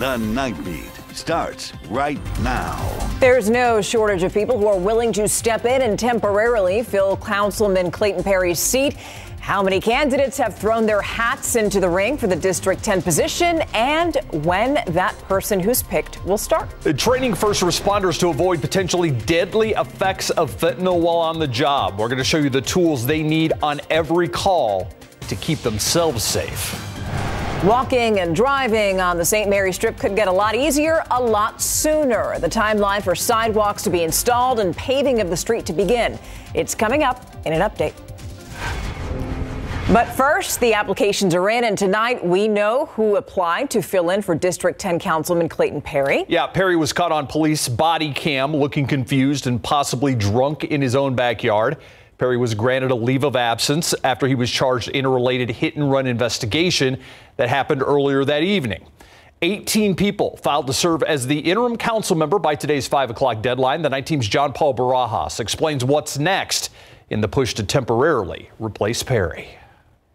The Nightbeat starts right now. There's no shortage of people who are willing to step in and temporarily fill Councilman Clayton Perry's seat. How many candidates have thrown their hats into the ring for the District 10 position, and when that person who's picked will start? Training first responders to avoid potentially deadly effects of fentanyl while on the job. We're going to show you the tools they need on every call to keep themselves safe. Walking and driving on the St. Mary Strip could get a lot easier a lot sooner. The timeline for sidewalks to be installed and paving of the street to begin. It's coming up in an update. But first, the applications are in, and tonight we know who applied to fill in for District 10 Councilman Clayton Perry. Yeah, Perry was caught on police body cam looking confused and possibly drunk in his own backyard. Perry was granted a leave of absence after he was charged in a related hit-and-run investigation that happened earlier that evening. 18 people filed to serve as the interim council member by today's 5 o'clock deadline. The Night Team's John Paul Barajas explains what's next in the push to temporarily replace Perry.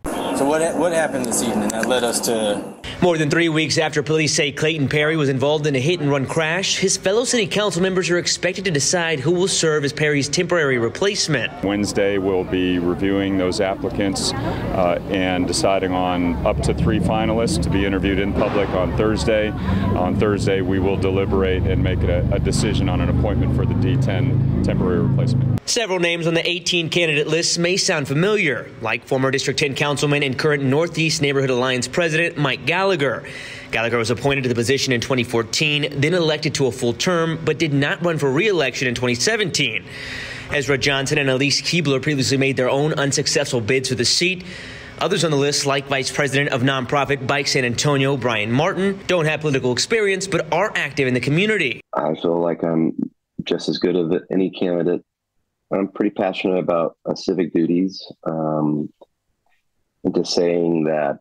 So what happened this evening that led us to... More than 3 weeks after police say Clayton Perry was involved in a hit-and-run crash, his fellow city council members are expected to decide who will serve as Perry's temporary replacement. Wednesday, we'll be reviewing those applicants and deciding on up to 3 finalists to be interviewed in public on Thursday. On Thursday, we will deliberate and make a decision on an appointment for the D10 temporary replacement. Several names on the 18 candidate list may sound familiar, like former District 10 councilman and current Northeast Neighborhood Alliance president Mike Gallagher. Gallagher was appointed to the position in 2014, then elected to a full term, but did not run for re-election in 2017. Ezra Johnson and Elise Keebler previously made their own unsuccessful bids for the seat. Others on the list, like Vice President of nonprofit Bike San Antonio, Brian Martin, don't have political experience, but are active in the community. I feel like I'm just as good as any candidate. I'm pretty passionate about civic duties, and just saying that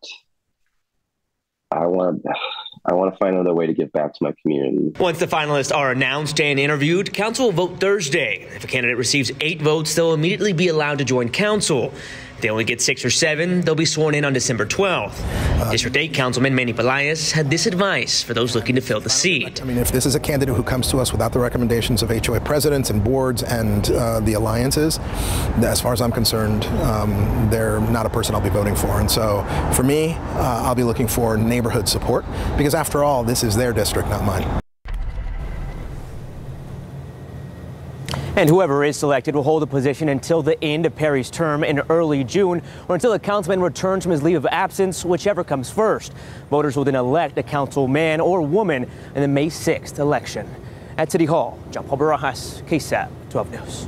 I want to find another way to give back to my community. Once the finalists are announced and interviewed, council will vote Thursday. If a candidate receives 8 votes, they'll immediately be allowed to join council. If they only get 6 or 7, they'll be sworn in on December 12th. District 8 Councilman Manny Pelaez had this advice for those looking to fill the seat. I mean, if this is a candidate who comes to us without the recommendations of HOA presidents and boards and the alliances, as far as I'm concerned, they're not a person I'll be voting for. And so for me, I'll be looking for neighborhood support, because after all, this is their district, not mine. And whoever is selected will hold the position until the end of Perry's term in early June, or until the councilman returns from his leave of absence, whichever comes first. Voters will then elect a councilman or woman in the May 6th election. At City Hall, John Paul Barajas, KSAT 12 News.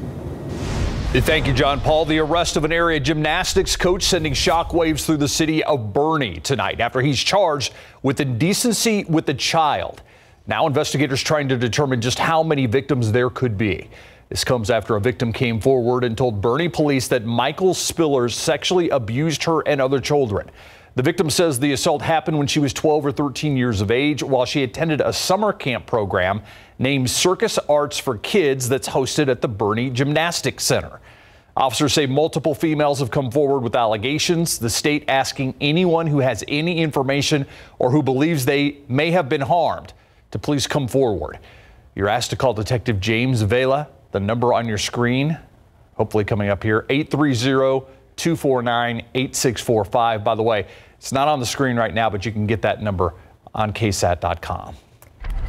Thank you, John Paul. The arrest of an area gymnastics coach sending shockwaves through the city of Boerne tonight after he's charged with indecency with a child. Now investigators trying to determine just how many victims there could be. This comes after a victim came forward and told Boerne police that Michael Spillers sexually abused her and other children. The victim says the assault happened when she was 12 or 13 years of age while she attended a summer camp program named Circus Arts for Kids that's hosted at the Boerne Gymnastics Center. Officers say multiple females have come forward with allegations, the state asking anyone who has any information or who believes they may have been harmed to please come forward. You're asked to call Detective James Vela. The number on your screen, hopefully coming up here, 830-249-8645. By the way, it's not on the screen right now, but you can get that number on KSAT.com.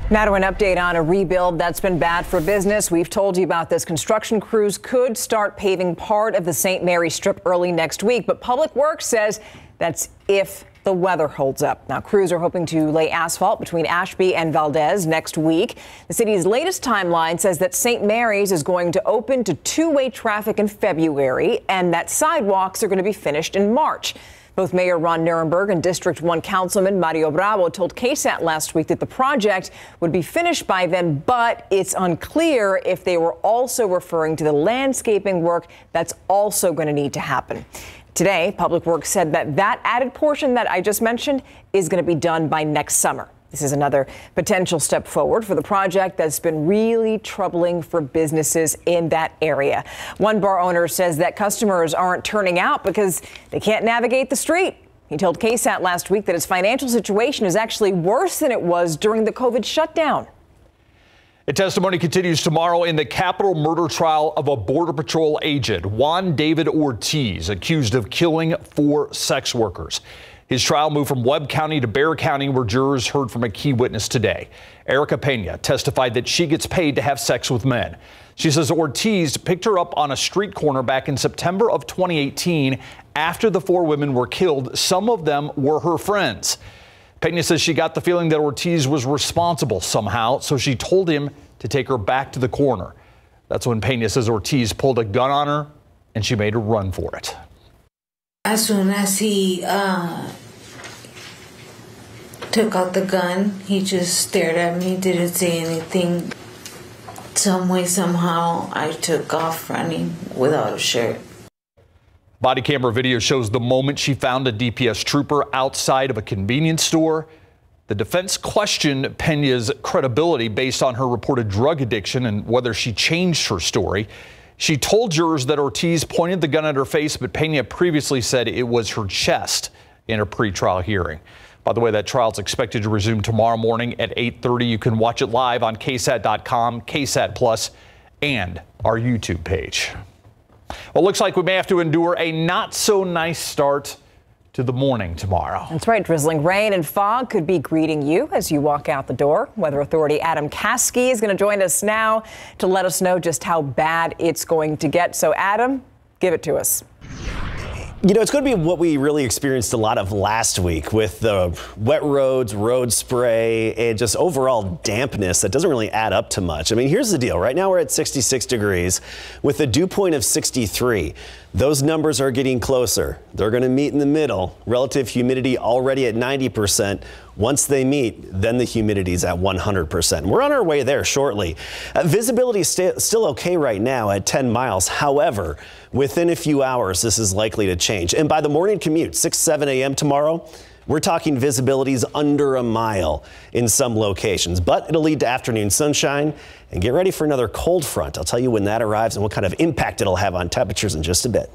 Now to an update on a rebuild that's been bad for business. We've told you about this. Construction crews could start paving part of the St. Mary Strip early next week, but Public Works says that's if the weather holds up. Now, crews are hoping to lay asphalt between Ashby and Valdez next week. The city's latest timeline says that St. Mary's is going to open to two-way traffic in February and that sidewalks are going to be finished in March. Both Mayor Ron Nirenberg and District 1 Councilman Mario Bravo told KSAT last week that the project would be finished by then, but it's unclear if they were also referring to the landscaping work that's also going to need to happen. Today, Public Works said that added portion that I just mentioned is going to be done by next summer. This is another potential step forward for the project that's been really troubling for businesses in that area. One bar owner says that customers aren't turning out because they can't navigate the street. He told KSAT last week that his financial situation is actually worse than it was during the COVID shutdown. A testimony continues tomorrow in the capital murder trial of a Border Patrol agent, Juan David Ortiz, accused of killing 4 sex workers. His trial moved from Webb County to Bexar County, where jurors heard from a key witness today. Erica Pena testified that she gets paid to have sex with men. She says Ortiz picked her up on a street corner back in September of 2018 after the 4 women were killed. Some of them were her friends. Pena says she got the feeling that Ortiz was responsible somehow, so she told him to take her back to the corner. That's when Pena says Ortiz pulled a gun on her and she made a run for it. As soon as he took out the gun, he just stared at me, didn't say anything. Some way, somehow, I took off running without a shirt. Body camera video shows the moment she found a DPS trooper outside of a convenience store. The defense questioned Pena's credibility based on her reported drug addiction and whether she changed her story. She told jurors that Ortiz pointed the gun at her face, but Pena previously said it was her chest in a pretrial hearing. By the way, that trial is expected to resume tomorrow morning at 8:30. You can watch it live on KSAT.com, KSAT Plus, and our YouTube page. Well, it looks like we may have to endure a not so nice start to the morning tomorrow. That's right. Drizzling rain and fog could be greeting you as you walk out the door. Weather Authority Adam Caskey is going to join us now to let us know just how bad it's going to get. So, Adam, give it to us. You know, it's going to be what we really experienced a lot of last week with the wet roads, road spray, and just overall dampness that doesn't really add up to much. I mean, here's the deal. Right now we're at 66 degrees with a dew point of 63. Those numbers are getting closer. They're going to meet in the middle. Relative humidity already at 90%. Once they meet, then the humidity is at 100%. We're on our way there shortly. Visibility is still okay right now at 10 miles. However, within a few hours, this is likely to change. And by the morning commute, 6, 7 a.m. tomorrow, we're talking visibilities under a mile in some locations. But it'll lead to afternoon sunshine. And get ready for another cold front. I'll tell you when that arrives and what kind of impact it'll have on temperatures in just a bit.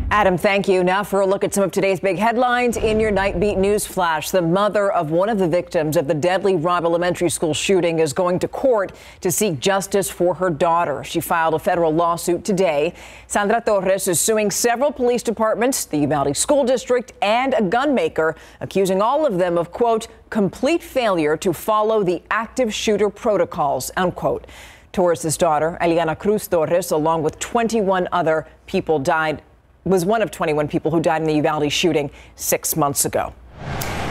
Adam, thank you. Now for a look at some of today's big headlines in your Nightbeat News Flash. The mother of one of the victims of the deadly Robb Elementary School shooting is going to court to seek justice for her daughter. She filed a federal lawsuit today. Sandra Torres is suing several police departments, the Uvalde School District, and a gun maker, accusing all of them of, quote, complete failure to follow the active shooter protocols, unquote. Torres' daughter, Eliana Cruz Torres, along with 21 other people was one of 21 people who died in the Uvalde shooting 6 months ago.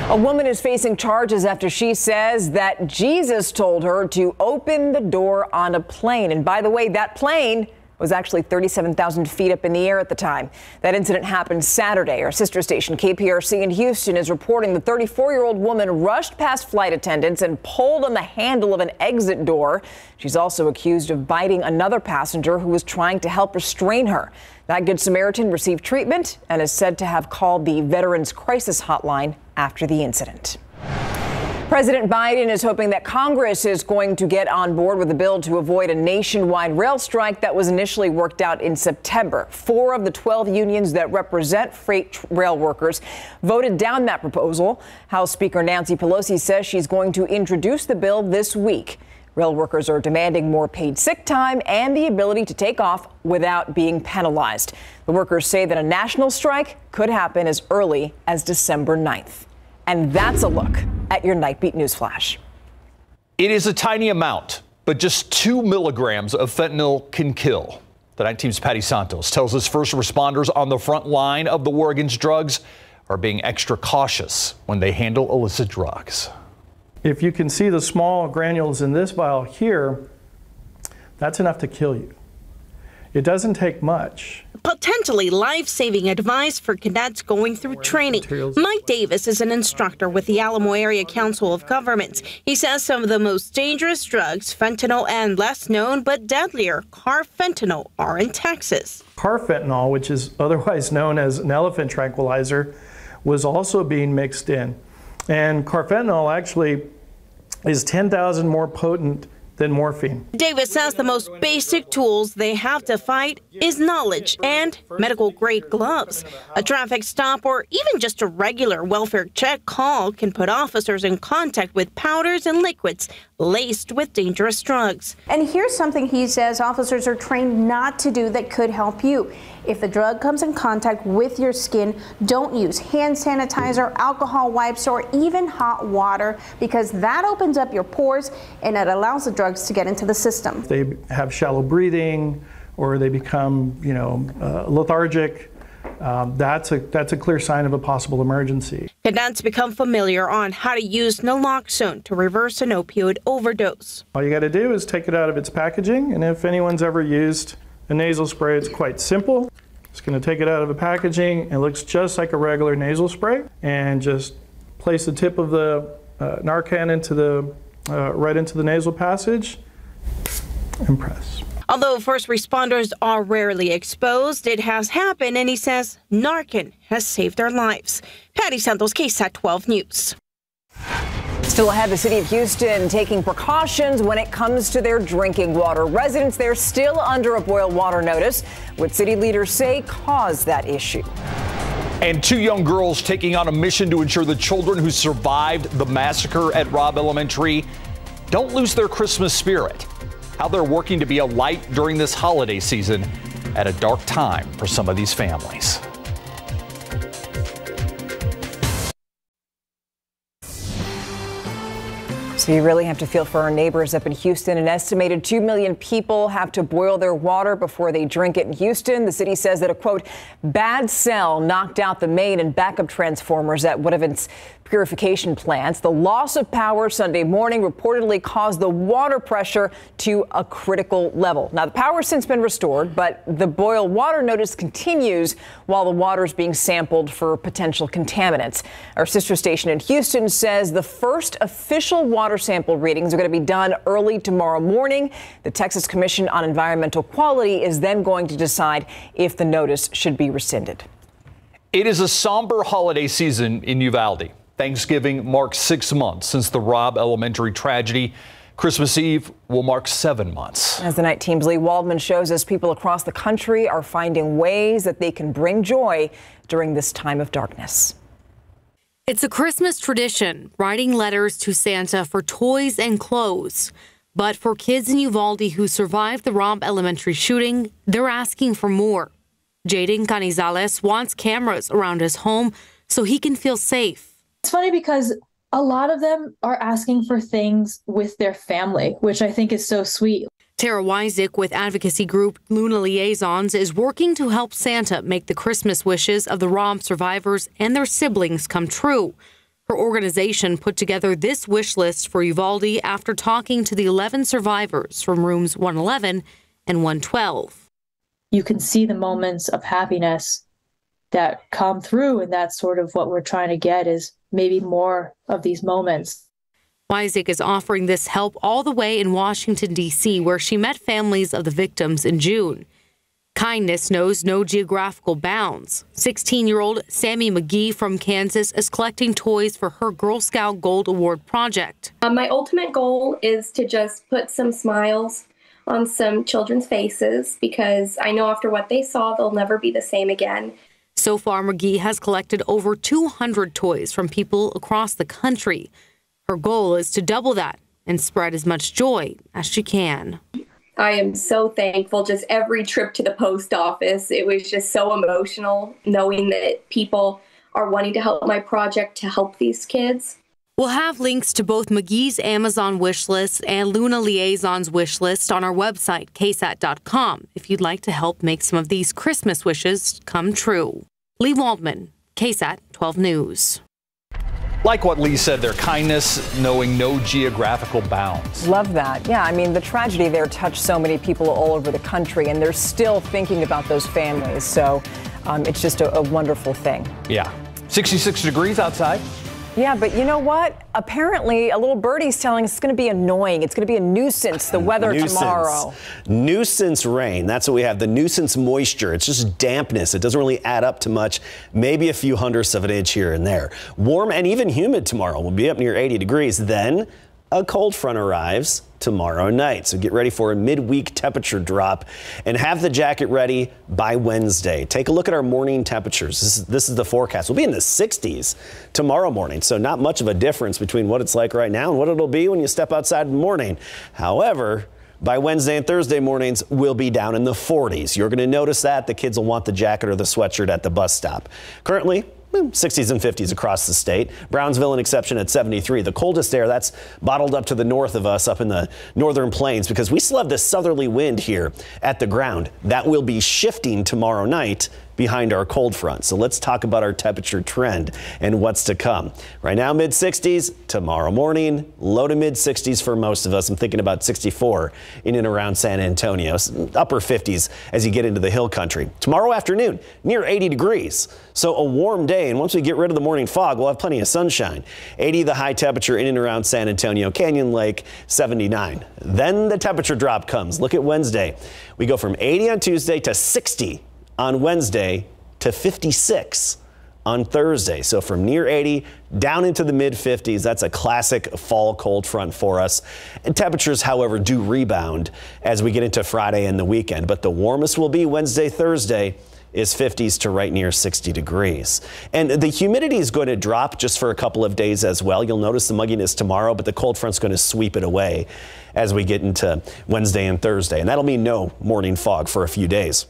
A woman is facing charges after she says that Jesus told her to open the door on a plane. And by the way, that plane was actually 37,000 feet up in the air at the time. That incident happened Saturday. Our sister station, KPRC in Houston, is reporting the 34-year-old woman rushed past flight attendants and pulled on the handle of an exit door. She's also accused of biting another passenger who was trying to help restrain her. That Good Samaritan received treatment and is said to have called the Veterans Crisis Hotline after the incident. President Biden is hoping that Congress is going to get on board with a bill to avoid a nationwide rail strike that was initially worked out in September. 4 of the 12 unions that represent freight rail workers voted down that proposal. House Speaker Nancy Pelosi says she's going to introduce the bill this week. Rail workers are demanding more paid sick time and the ability to take off without being penalized. The workers say that a national strike could happen as early as December 9th. And that's a look at your Nightbeat News Flash. It is a tiny amount, but just 2 milligrams of fentanyl can kill. The Night Team's Patty Santos tells us first responders on the front line of the war against drugs are being extra cautious when they handle illicit drugs. If you can see the small granules in this vial here, that's enough to kill you. It doesn't take much. Potentially life-saving advice for cadets going through training. Mike Davis is an instructor with the Alamo Area Council of Governments. He says some of the most dangerous drugs, fentanyl and less known but deadlier carfentanil, are in Texas. Carfentanil, which is otherwise known as an elephant tranquilizer, was also being mixed in. And carfentanil actually is 10,000 more potent than morphine. Davis says the most basic tools they have to fight is knowledge and medical-grade gloves. A traffic stop or even just a regular welfare check call can put officers in contact with powders and liquids laced with dangerous drugs. And here's something he says officers are trained not to do that could help you. If the drug comes in contact with your skin, don't use hand sanitizer, alcohol wipes, or even hot water, because that opens up your pores and it allows the drugs to get into the system. If they have shallow breathing or they become, lethargic, that's a clear sign of a possible emergency. Cadets become familiar on how to use naloxone to reverse an opioid overdose. All you got to do is take it out of its packaging, and if anyone's ever used a nasal spray, it's quite simple. It's going to take it out of the packaging. It looks just like a regular nasal spray, and just place the tip of the Narcan into right into the nasal passage and press. Although first responders are rarely exposed, it has happened, and he says Narcan has saved their lives. Patty Santos, KSAT 12 News. Still ahead, the city of Houston taking precautions when it comes to their drinking water. Residents there still under a boil water notice, what city leaders say caused that issue. And 2 young girls taking on a mission to ensure the children who survived the massacre at Robb Elementary don't lose their Christmas spirit. How they're working to be a light during this holiday season at a dark time for some of these families. So you really have to feel for our neighbors up in Houston. An estimated 2 million people have to boil their water before they drink it in Houston. The city says that a, quote, bad cell knocked out the main and backup transformers at one of its purification plants. The loss of power Sunday morning reportedly caused the water pressure to a critical level. Now, the power has since been restored, but the boil water notice continues while the water is being sampled for potential contaminants. Our sister station in Houston says the first official water sample readings are going to be done early tomorrow morning. The Texas Commission on Environmental Quality is then going to decide if the notice should be rescinded. It is a somber holiday season in Uvalde. Thanksgiving marks 6 months since the Robb Elementary tragedy. Christmas Eve will mark 7 months. As the Night Team's Lee Waldman shows us, people across the country are finding ways that they can bring joy during this time of darkness. It's a Christmas tradition, writing letters to Santa for toys and clothes. But for kids in Uvalde who survived the Robb Elementary shooting, they're asking for more. Jaden Canizales wants cameras around his home so he can feel safe. It's funny because a lot of them are asking for things with their family, which I think is so sweet. Tara Wyzik with advocacy group Luna Liaisons is working to help Santa make the Christmas wishes of the Robb survivors and their siblings come true. Her organization put together this wish list for Uvalde after talking to the 11 survivors from rooms 111 and 112. You can see the moments of happiness that come through, and that's sort of what we're trying to get, is maybe more of these moments. Wyzik is offering this help all the way in Washington, D.C., where she met families of the victims in June. Kindness knows no geographical bounds. 16-year-old Sammy McGee from Kansas is collecting toys for her Girl Scout Gold Award project. My ultimate goal is to just put some smiles on some children's faces, because I know after what they saw, they'll never be the same again. So far, McGee has collected over 200 toys from people across the country. Her goal is to double that and spread as much joy as she can. I am so thankful. Just every trip to the post office, it was just so emotional knowing that people are wanting to help my project to help these kids. We'll have links to both McGee's Amazon wish list and Luna Liaison's wish list on our website, KSAT.com, if you'd like to help make some of these Christmas wishes come true. Lee Waldman, KSAT 12 News. Like what Lee said, their kindness knowing no geographical bounds. Love that. Yeah, I mean, the tragedy there touched so many people all over the country, and they're still thinking about those families. So it's just a wonderful thing. Yeah. 66 degrees outside. Yeah, but you know what? Apparently, a little birdie's telling us it's going to be annoying. It's going to be a nuisance, the weather tomorrow. Nuisance rain. That's what we have. The nuisance moisture. It's just dampness. It doesn't really add up to much. Maybe a few hundredths of an inch here and there. Warm and even humid tomorrow. We'll be up near 80 degrees. Then a cold front arrives tomorrow night. So get ready for a midweek temperature drop and have the jacket ready by Wednesday. Take a look at our morning temperatures. This is the forecast. We'll be in the 60s tomorrow morning. So not much of a difference between what it's like right now and what it'll be when you step outside in the morning. However, by Wednesday and Thursday mornings, we'll be down in the 40s. You're going to notice that. The kids will want the jacket or the sweatshirt at the bus stop. Currently, 60s and 50s across the state. Brownsville an exception at 73. The coldest air, that's bottled up to the north of us up in the northern plains because we still have this southerly wind here at the ground. That will be shifting tomorrow night behind our cold front. So let's talk about our temperature trend and what's to come. Right now, mid 60s. Tomorrow morning, low to mid 60s for most of us. I'm thinking about 64 in and around San Antonio. Upper 50s as you get into the hill country. Tomorrow afternoon, near 80 degrees. So a warm day. And once we get rid of the morning fog, we'll have plenty of sunshine. 80 the high temperature in and around San Antonio, Canyon Lake, 79. Then the temperature drop comes. Look at Wednesday. We go from 80 on Tuesday to 60 on Wednesday to 56 on Thursday. So from near 80 down into the mid 50s. That's a classic fall cold front for us. And temperatures, however, do rebound as we get into Friday and the weekend. But the warmest will be Wednesday, Thursday is 50s to right near 60 degrees. And the humidity is going to drop just for a couple of days as well. You'll notice the mugginess tomorrow, but the cold front's going to sweep it away as we get into Wednesday and Thursday. And that'll mean no morning fog for a few days.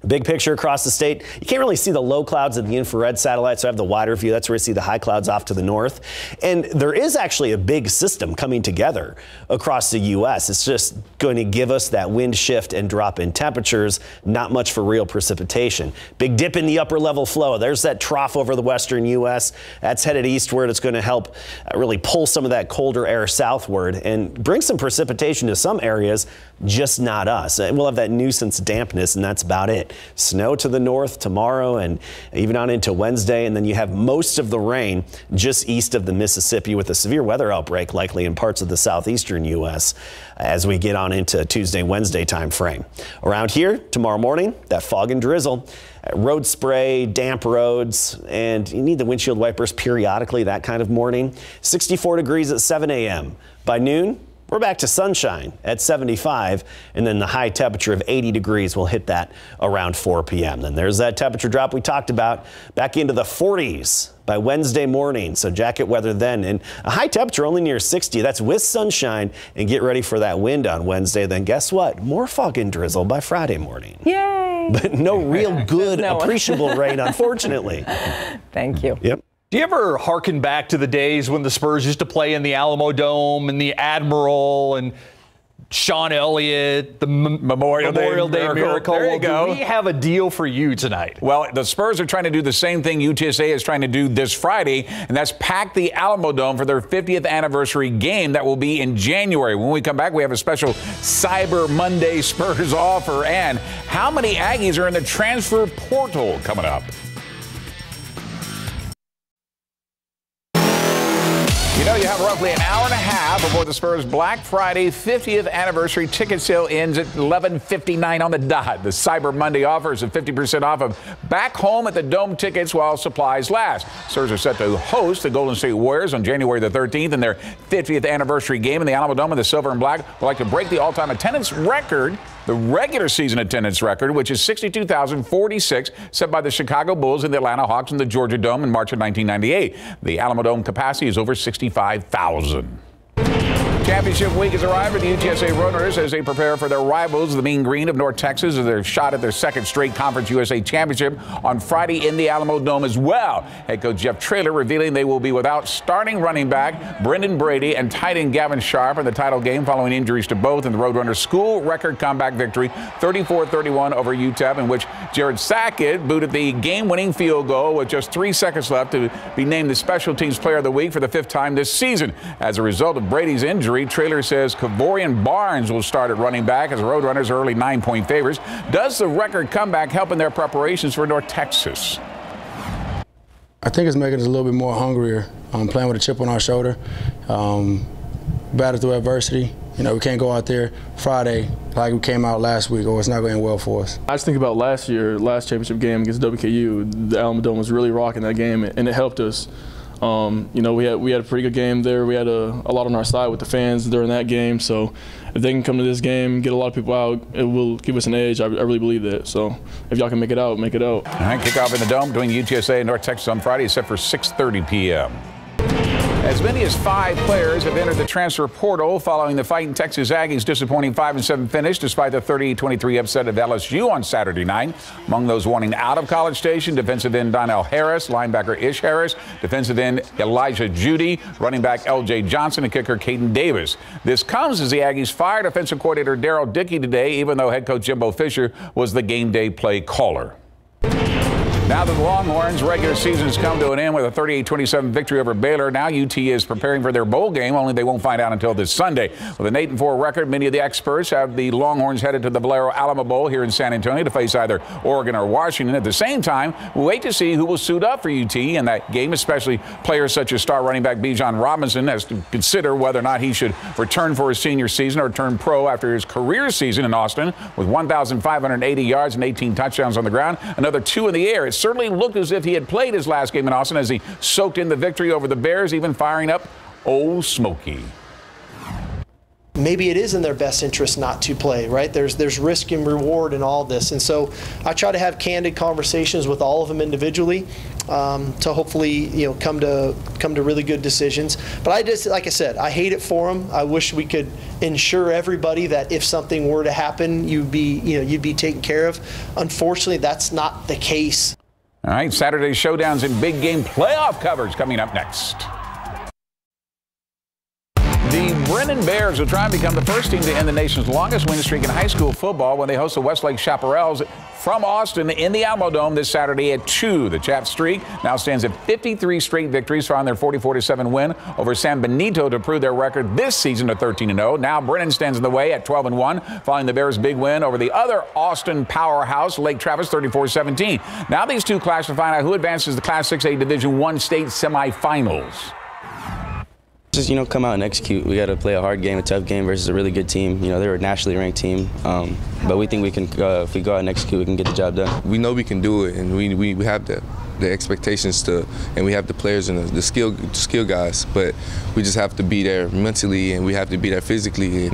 Big picture across the state. You can't really see the low clouds of the infrared satellite, so I have the wider view. That's where you see the high clouds off to the north. And there is actually a big system coming together across the U.S. It's just going to give us that wind shift and drop in temperatures, not much for real precipitation. Big dip in the upper level flow. There's that trough over the western U.S. That's headed eastward. It's going to help really pull some of that colder air southward and bring some precipitation to some areas, just not us. We'll have that nuisance dampness, and that's about it. Snow to the north tomorrow and even on into Wednesday, and then you have most of the rain just east of the Mississippi with a severe weather outbreak likely in parts of the southeastern U.S. as we get on into Tuesday, Wednesday time frame. Around here tomorrow morning, that fog and drizzle, road spray, damp roads, and you need the windshield wipers periodically that kind of morning. 64 degrees at 7 a.m. By noon, we're back to sunshine at 75, and then the high temperature of 80 degrees will hit that around 4 p.m. Then there's that temperature drop we talked about back into the 40s by Wednesday morning. So jacket weather then, and a high temperature only near 60. That's with sunshine, and get ready for that wind on Wednesday. Then guess what? More fog and drizzle by Friday morning. Yay! But no real good, appreciable rain, unfortunately. Thank you. Yep. Do you ever hearken back to the days when the Spurs used to play in the Alamo Dome and the Admiral and Sean Elliott, the Memorial Day Miracle? There you go. Do we have a deal for you tonight? Well, the Spurs are trying to do the same thing UTSA is trying to do this Friday, and that's pack the Alamo Dome for their 50th anniversary game that will be in January. When we come back, we have a special Cyber Monday Spurs offer, and how many Aggies are in the transfer portal coming up. You know, you have roughly an hour and a half before the Spurs' Black Friday 50th anniversary ticket sale ends at 11:59 on the dot. The Cyber Monday offer is a 50% off of back home at the Dome tickets while supplies last. Spurs are set to host the Golden State Warriors on January the 13th in their 50th anniversary game in the Alamo Dome, and the Silver and Black would like to break the all-time attendance record, the regular season attendance record, which is 62,046, set by the Chicago Bulls and the Atlanta Hawks in the Georgia Dome in March of 1998. The Alamo Dome capacity is over 65,000. Championship week has arrived for the UTSA Roadrunners as they prepare for their rivals, the Mean Green of North Texas, as their shot at their second straight Conference USA Championship on Friday in the Alamo Dome as well. Head coach Jeff Traylor revealing they will be without starting running back Brendan Brady and tight end Gavin Sharp in the title game following injuries to both in the Roadrunners' school record comeback victory 34-31 over UTEP, in which Jared Sackett booted the game-winning field goal with just 3 seconds left to be named the Special Teams Player of the Week for the 5th time this season. As a result of Brady's injury, Traylor says Kavorian Barnes will start at running back as Roadrunners are early 9-point favorites. Does the record comeback help in their preparations for North Texas? I think it's making us a little bit more hungrier, playing with a chip on our shoulder, battle through adversity. You know, we can't go out there Friday like we came out last week, or it's not going well for us. I just think about last championship game against WKU. The Alamo Dome was really rocking that game, and it helped us You know, we had a pretty good game there. We had a lot on our side with the fans during that game. So if they can come to this game, get a lot of people out, it will give us an edge. I really believe that. So if y'all can make it out, make it out. All right, kickoff in the Dome between UTSA and North Texas on Friday is set for 6:30 p.m. As many as 5 players have entered the transfer portal following the Fighting Texas Aggies' disappointing 5-7 finish despite the 38-23 upset of LSU on Saturday night. Among those wanting out of College Station, defensive end Donnell Harris, linebacker Ish Harris, defensive end Elijah Judy, running back L.J. Johnson, and kicker Caden Davis. This comes as the Aggies fired offensive coordinator Darryl Dickey today, even though head coach Jimbo Fisher was the game day play caller. Now that the Longhorns' regular season has come to an end with a 38-27 victory over Baylor, now UT is preparing for their bowl game, only they won't find out until this Sunday. With an 8-4 record, many of the experts have the Longhorns headed to the Valero Alamo Bowl here in San Antonio to face either Oregon or Washington. At the same time, we'll wait to see who will suit up for UT in that game, especially players such as star running back Bijan Robinson has to consider whether or not he should return for his senior season or turn pro after his career season in Austin with 1,580 yards and 18 touchdowns on the ground, another 2 in the air. It certainly looked as if he had played his last game in Austin as he soaked in the victory over the Bears, even firing up Old Smoky. Maybe it is in their best interest not to play, right? There's risk and reward in all this. And so I try to have candid conversations with all of them individually to hopefully, you know, come to really good decisions. But I just, like I said, I hate it for them. I wish we could ensure everybody that if something were to happen, you'd be taken care of. Unfortunately, that's not the case. All right, Saturday's showdowns and big game playoff coverage coming up next. The Brennan Bears will try and become the first team to end the nation's longest winning streak in high school football when they host the Westlake Chaparrals from Austin in the Alamo Dome this Saturday at 2. The Chap streak now stands at 53 straight victories following their 44-7 win over San Benito to prove their record this season to 13-0. Now Brennan stands in the way at 12-1 following the Bears' big win over the other Austin powerhouse, Lake Travis, 34-17. Now these two clashes to find out who advances to the Class 6A Division I state semifinals. Just, you know, come out and execute. We got to play a hard game, a tough game versus a really good team. You know, they're a nationally ranked team, but we think we can, if we go out and execute, we can get the job done. We know we can do it, and we have the expectations to, and we have the players and the skill guys, but we just have to be there mentally, and we have to be there physically,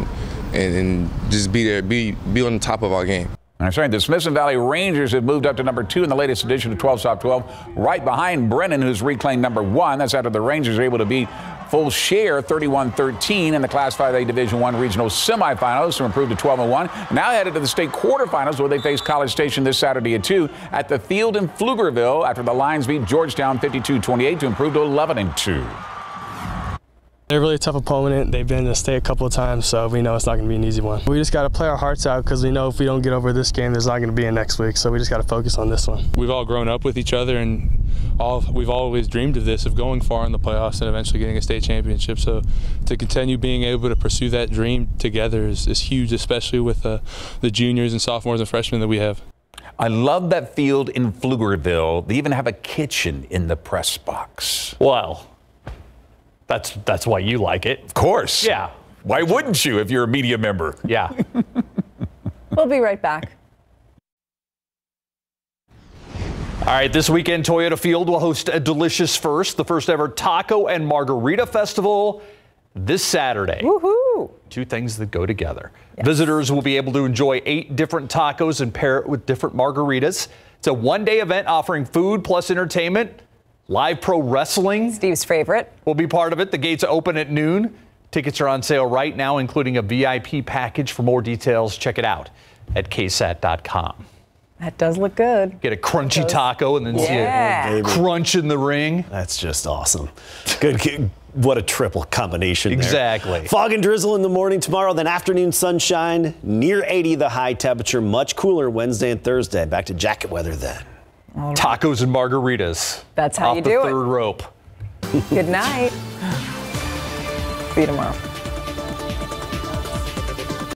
and just be there, be on the top of our game. That's right. The Smithson Valley Rangers have moved up to number 2 in the latest edition of 12 Top 12, right behind Brennan, who's reclaimed number 1. That's after the Rangers are able to beat Full Share 31-13 in the Class 5A Division I regional semifinals to improve to 12-1. Now headed to the state quarterfinals where they face College Station this Saturday at 2 at the field in Pflugerville after the Lions beat Georgetown 52-28 to improve to 11-2. They're a really tough opponent. They've been to state a couple of times, so we know it's not going to be an easy one. We just got to play our hearts out because we know if we don't get over this game, there's not going to be a next week, so we just got to focus on this one. We've all grown up with each other, and we've always dreamed of this, of going far in the playoffs and eventually getting a state championship. So to continue being able to pursue that dream together is huge, especially with the juniors and sophomores and freshmen that we have. I love that field in Pflugerville. They even have a kitchen in the press box. Well, that's why you like it. Of course. Yeah. Why wouldn't you if you're a media member? Yeah. We'll be right back. All right, this weekend, Toyota Field will host a delicious first, the first ever Taco and Margarita Festival this Saturday. Woohoo! 2 things that go together. Yes. Visitors will be able to enjoy 8 different tacos and pair it with different margaritas. It's a one-day event offering food plus entertainment. Live pro wrestling. Steve's favorite. Will be part of it. The gates open at noon. Tickets are on sale right now, including a VIP package. For more details, check it out at KSAT.com. That does look good. Get a crunchy taco and then see it crunch in the ring. That's just awesome. Good. What a triple combination there. Exactly. Fog and drizzle in the morning tomorrow, then afternoon sunshine, near 80 the high temperature, much cooler Wednesday and Thursday. Back to jacket weather then. Right. Tacos and margaritas. That's how you do it. Off the third rope. Good night. See you tomorrow.